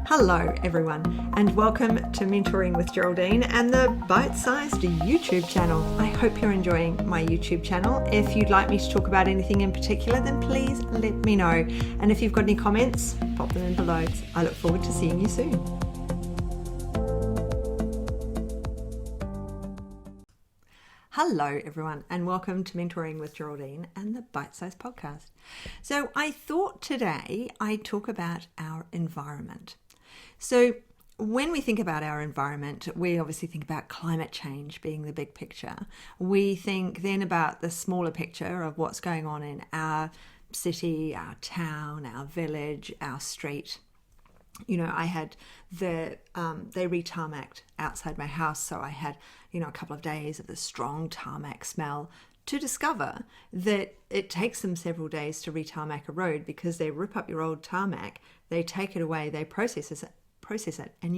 Hello everyone and welcome to Mentoring with Geraldine and the Bite-Sized YouTube channel. I hope you're enjoying my YouTube channel. If you'd like me to talk about anything in particular, then please let me know. And if you've got any comments, pop them in below. I look forward to seeing you soon. Hello everyone and welcome to Mentoring with Geraldine and the Bite-Sized podcast. So I thought today I'd talk about our environment. So when we think about our environment, we obviously think about climate change being the big picture. We think then about the smaller picture of what's going on in our city, our town, our village, our street. You know, I had they re-tarmacked outside my house, so I had, a couple of days of the strong tarmac smell to discover that it takes them several days to re-tarmac a road because they rip up your old tarmac, they take it away, they process it, and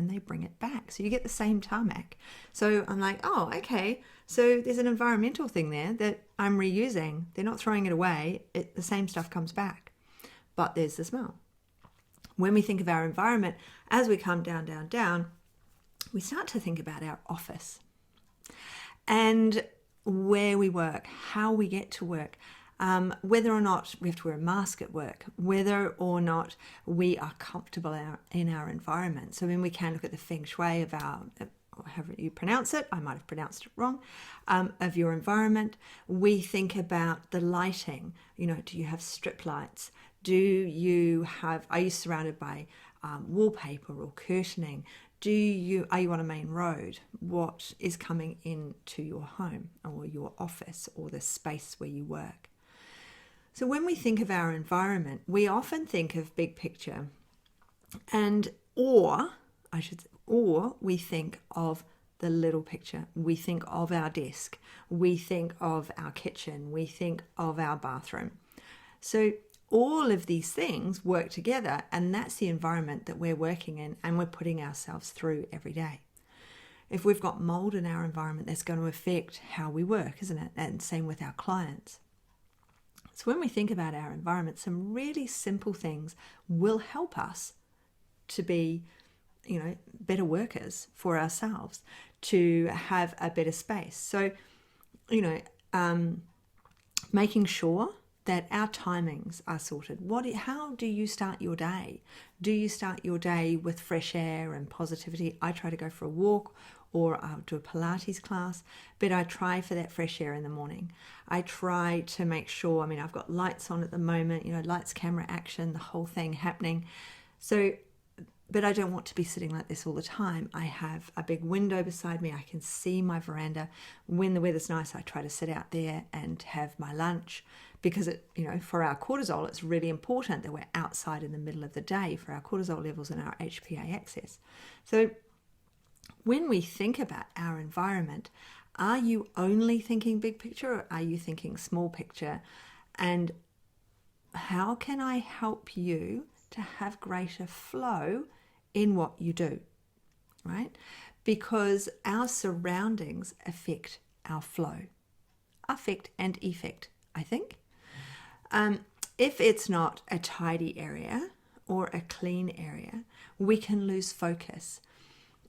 they bring it back. So you get the same tarmac. So I'm like, oh, okay. So there's an environmental thing there that I'm reusing. They're not throwing it away. The same stuff comes back, but there's the smell. When we think of our environment, as we come down, we start to think about our office and where we work, how we get to work, whether or not we have to wear a mask at work, whether or not we are comfortable in our environment. So when we can look at the feng shui of however you pronounce it, I might have pronounced it wrong, of your environment. We think about the lighting. Do you have strip lights? Are you surrounded by wallpaper or curtaining? Are you on a main road? What is coming into your home or your office or the space where you work? So when we think of our environment, we often think of big picture or we think of the little picture. We think of our desk. We think of our kitchen. We think of our bathroom. So all of these things work together, and that's the environment that we're working in and we're putting ourselves through every day. If we've got mold in our environment, that's going to affect how we work, isn't it? And same with our clients. So when we think about our environment, some really simple things will help us to be, better workers for ourselves, to have a better space. So, making sure that our timings are sorted. How do you start your day? Do you start your day with fresh air and positivity? I try to go for a walk or I'll do a Pilates class, but I try for that fresh air in the morning. I try to make sure, I've got lights on at the moment, lights, camera, action, the whole thing happening. So, but I don't want to be sitting like this all the time. I have a big window beside me. I can see my veranda. When the weather's nice, I try to sit out there and have my lunch because for our cortisol, it's really important that we're outside in the middle of the day for our cortisol levels and our HPA axis. So when we think about our environment, are you only thinking big picture or are you thinking small picture? And how can I help you to have greater flow in what you do, right? Because our surroundings affect our flow. Affect and effect, I think. If it's not a tidy area or a clean area, we can lose focus.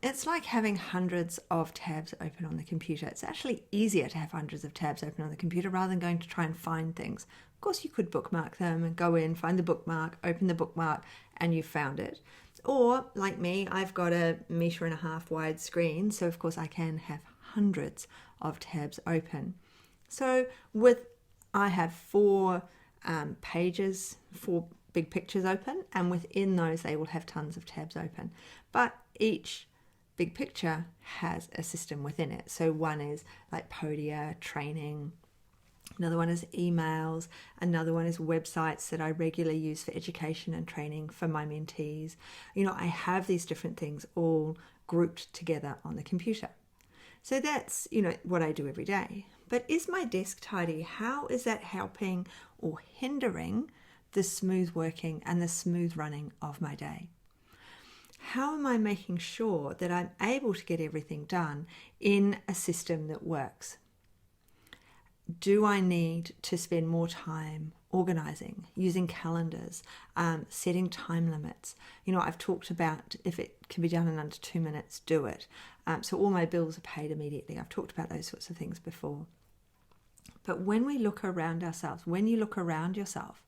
It's like having hundreds of tabs open on the computer. It's actually easier to have hundreds of tabs open on the computer rather than going to try and find things. Of course, you could bookmark them and go in, find the bookmark, open the bookmark, and you found it. Or, like me, I've got a 1.5 meter wide screen, so of course I can have hundreds of tabs open. So I have 4 pages, 4 big pictures open, and within those they will have tons of tabs open. But each big picture has a system within it. So one is like Podia, training. Another one is emails. Another one is websites that I regularly use for education and training for my mentees. I have these different things all grouped together on the computer. So that's, what I do every day. But is my desk tidy? How is that helping or hindering the smooth working and the smooth running of my day? How am I making sure that I'm able to get everything done in a system that works? Do I need to spend more time organizing, using calendars, setting time limits. I've talked about if it can be done in under 2 minutes, do it. So all my bills are paid immediately. I've talked about those sorts of things before. But when we look around ourselves, when you look around yourself,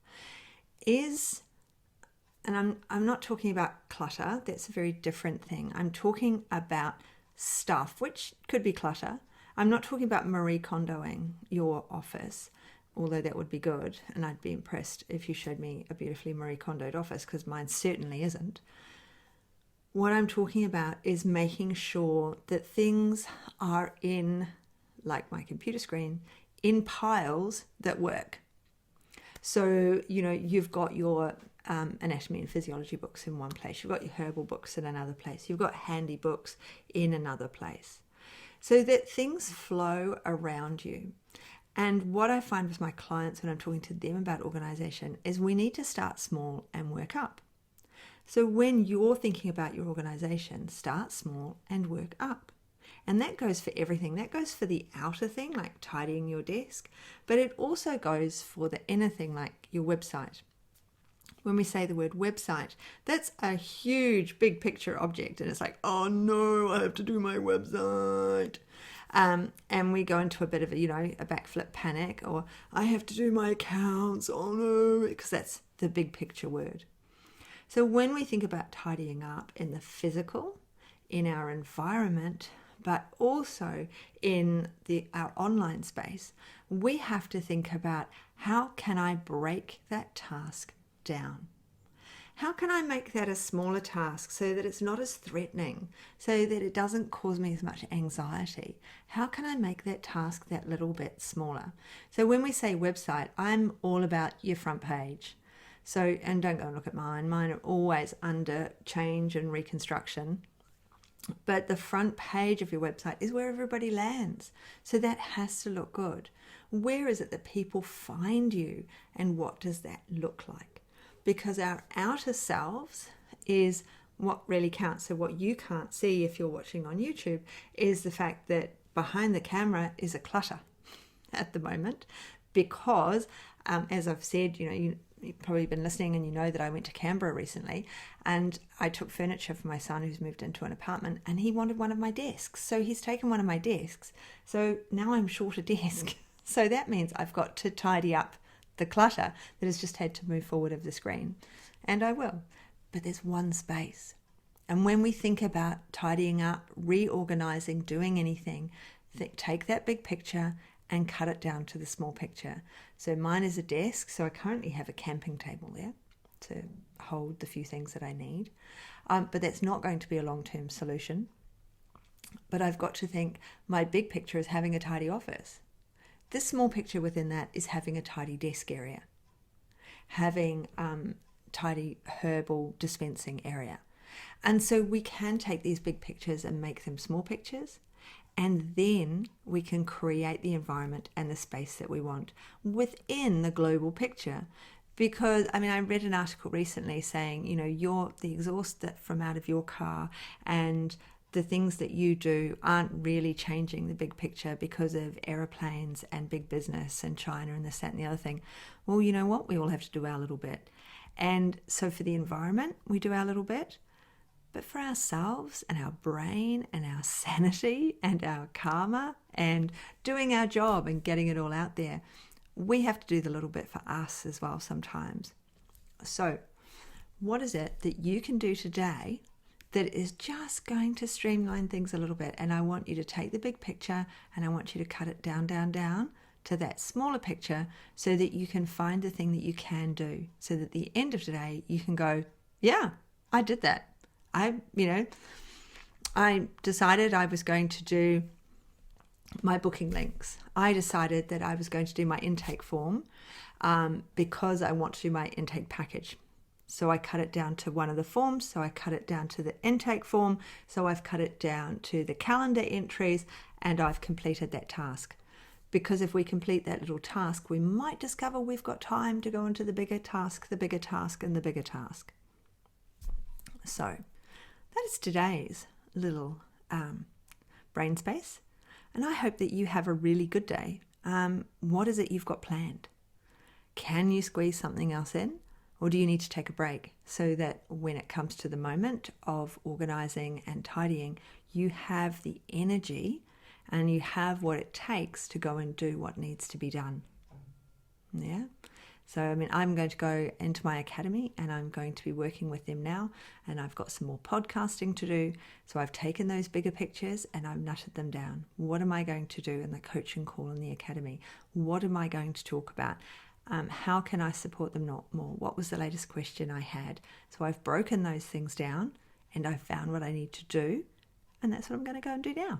and I'm not talking about clutter, that's a very different thing. I'm talking about stuff, which could be clutter. I'm not talking about Marie Kondoing your office, although that would be good, and I'd be impressed if you showed me a beautifully Marie Kondoed office, because mine certainly isn't. What I'm talking about is making sure that things are in, like my computer screen, in piles that work. So, you've got your anatomy and physiology books in one place. You've got your herbal books in another place. You've got handy books in another place. So that things flow around you. And what I find with my clients when I'm talking to them about organization is we need to start small and work up. So when you're thinking about your organization, start small and work up. And that goes for everything. That goes for the outer thing, like tidying your desk, but it also goes for the inner thing, like your website. When we say the word website, that's a huge, big picture object. And it's like, oh no, I have to do my website. And we go into a bit of a backflip panic, or I have to do my accounts. Oh no, because that's the big picture word. So when we think about tidying up in the physical, in our environment, but also in our online space, we have to think about how can I break that task down? How can I make that a smaller task so that it's not as threatening, so that it doesn't cause me as much anxiety? How can I make that task that little bit smaller? So when we say website, I'm all about your front page. So, and don't go and look at mine. Mine are always under change and reconstruction. But the front page of your website is where everybody lands. So that has to look good. Where is it that people find you, and what does that look like? Because our outer selves is what really counts. So what you can't see if you're watching on YouTube is the fact that behind the camera is a clutter at the moment, because as I've said, you've probably been listening and you know that I went to Canberra recently, and I took furniture for my son who's moved into an apartment, and he wanted one of my desks. So he's taken one of my desks. So now I'm short a desk. So that means I've got to tidy up the clutter that has just had to move forward of the screen. And I will. But there's one space. And when we think about tidying up, reorganizing, doing anything, take that big picture and cut it down to the small picture. So mine is a desk. So I currently have a camping table there to hold the few things that I need. But that's not going to be a long-term solution. But I've got to think my big picture is having a tidy office. This small picture within that is having a tidy desk area, having tidy herbal dispensing area. And so we can take these big pictures and make them small pictures, and then we can create the environment and the space that we want within the global picture. Because, I read an article recently saying, the exhaust that from out of your car and the things that you do aren't really changing the big picture because of aeroplanes and big business and China and this, that, and the other thing. Well, you know what? We all have to do our little bit. And so for the environment, we do our little bit. But for ourselves and our brain and our sanity and our karma and doing our job and getting it all out there, we have to do the little bit for us as well sometimes. So what is it that you can do today that is just going to streamline things a little bit? And I want you to take the big picture and I want you to cut it down to that smaller picture so that you can find the thing that you can do, so that at the end of today you can go, yeah, I did that. I decided I was going to do my booking links. I decided that I was going to do my intake form because I want to do my intake package. So I cut it down to one of the forms. So I cut it down to the intake form. So I've cut it down to the calendar entries, and I've completed that task. Because if we complete that little task, we might discover we've got time to go into the bigger task, and the bigger task. So that is today's little brain space. And I hope that you have a really good day. What is it you've got planned? Can you squeeze something else in? Or do you need to take a break so that when it comes to the moment of organizing and tidying, you have the energy and you have what it takes to go and do what needs to be done? Yeah. So, I'm going to go into my academy and I'm going to be working with them now, and I've got some more podcasting to do. So I've taken those bigger pictures and I've nutted them down. What am I going to do in the coaching call in the academy? What am I going to talk about? How can I support them more? What was the latest question I had? So I've broken those things down and I've found what I need to do, and that's what I'm going to go and do now.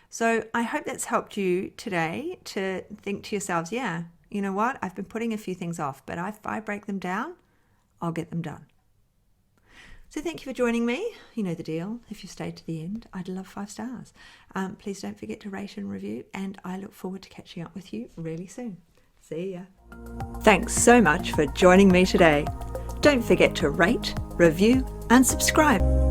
So I hope that's helped you today to think to yourselves, yeah, you know what? I've been putting a few things off, but if I break them down, I'll get them done. So thank you for joining me. You know the deal. If you stayed to the end, I'd love 5 stars. Please don't forget to rate and review, and I look forward to catching up with you really soon. See ya. Thanks so much for joining me today. Don't forget to rate, review, and subscribe.